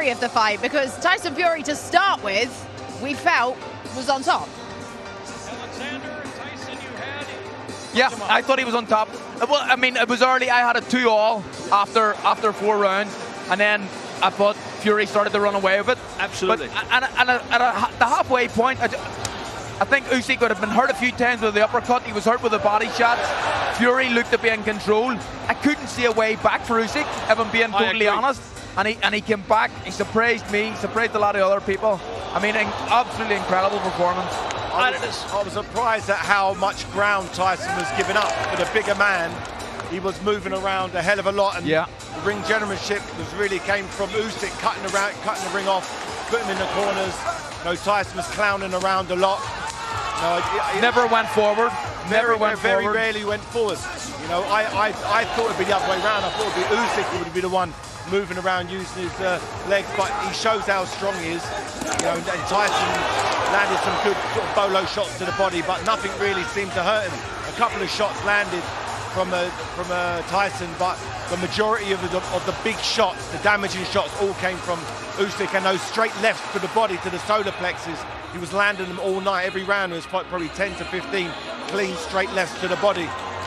story of the fight, because Tyson Fury, to start with, we felt was on top. Yeah, I thought he was on top. Well, I mean, it was early. I had a 2-all after 4 rounds, and then I thought Fury started to run away with it. Absolutely. But at the halfway point, I think Usyk would have been hurt a few times with the uppercut. He was hurt with the body shots. Fury looked to be in control. I couldn't see a way back for Usyk, if I'm being totally honest. And he came back. He surprised me. He surprised a lot of other people. I mean, absolutely incredible performance. I was surprised at how much ground Tyson was giving up. For the bigger man, he was moving around a hell of a lot, and the ring generalship really came from Usyk cutting the ring off, putting him in the corners. You know, Tyson was clowning around a lot. Never went forward. Very rarely went forward. You know, I thought it'd be the other way around. I thought it'd be Usyk who would be the one moving around using his legs, but he shows how strong he is. You know, and Tyson landed some good sort of bolo shots to the body, but nothing really seemed to hurt him. A couple of shots landed from Tyson, but the majority of the big shots, the damaging shots, all came from Usyk, and those straight lefts to the body, to the solar plexus, he was landing them all night. Every round was probably 10 to 15 clean straight lefts to the body.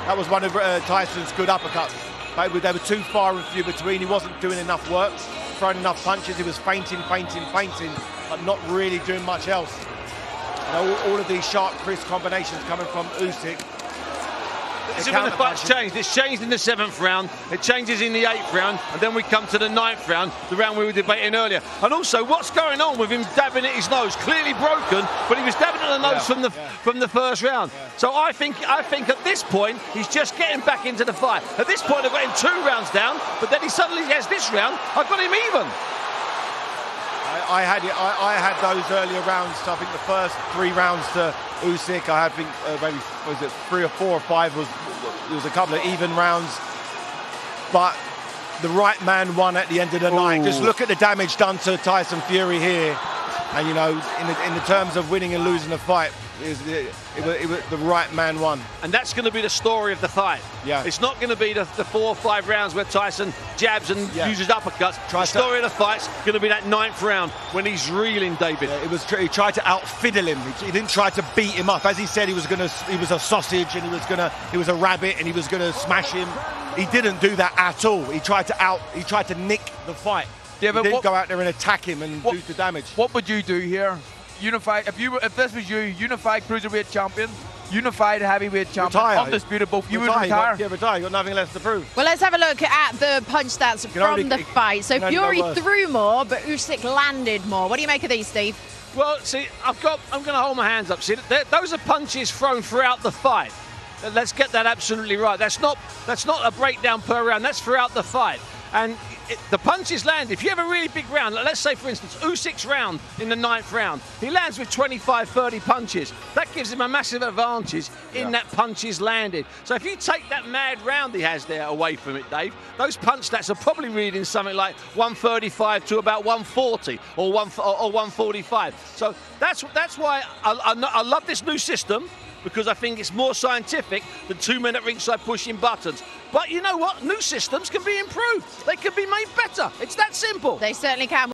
That was one of Tyson's good uppercuts. But they were too far and few between. He wasn't doing enough work, throwing enough punches. He was feinting, but not really doing much else. You know, all of these sharp, crisp combinations coming from Usyk. See, when the fight's changed, it's changed in the 7th round, it changes in the 8th round, and then we come to the 9th round, the round we were debating earlier. And also, what's going on with him dabbing at his nose? Clearly broken, but he was dabbing at the nose from the first round. So I think at this point, he's just getting back into the fight. At this point, I've got him 2 rounds down, but then he suddenly has this round, I've got him even. I had those earlier rounds. I think the first 3 rounds to Usyk, I think maybe was it 3 or 4 or 5 there was a couple of even rounds, but the right man won at the end of the night. Just look at the damage done to Tyson Fury here, and you know, in the terms of winning and losing the fight, it was the right man won. And that's going to be the story of the fight. Yeah. It's not going to be the 4 or 5 rounds where Tyson jabs and uses uppercuts. The story of the fight's going to be that 9th round when he's reeling David. Yeah, he tried to out-fiddle him. He didn't try to beat him up. As he said, he was a sausage, and he was a rabbit, and he was gonna smash him. He didn't do that at all. He tried to nick the fight. Yeah, but he didn't go out there and attack him and do the damage. What would you do here? Unified, if this was you, unified cruiserweight champion, unified heavyweight champion, undisputed both, you would retire. Yeah, retire. You've got nothing left to prove. Well, let's have a look at the punch stats from the fight. So Fury threw more, but Usyk landed more. What do you make of these, Steve? Well, see, I'm going to hold my hands up. See, those are punches thrown throughout the fight. Let's get that absolutely right. That's not a breakdown per round. That's throughout the fight. And the punches land. If you have a really big round, let's say, for instance, Usyk's round in the 9th round, he lands with 25, 30 punches. That gives him a massive advantage in that punches landed. So if you take that mad round he has there away from it, Dave, those punch stats are probably reading something like 135 to about 140 or 145. So that's why I love this new system, because I think it's more scientific than 2-minute ringside pushing buttons. But you know what? New systems can be improved. They can be made better. It's that simple. They certainly can.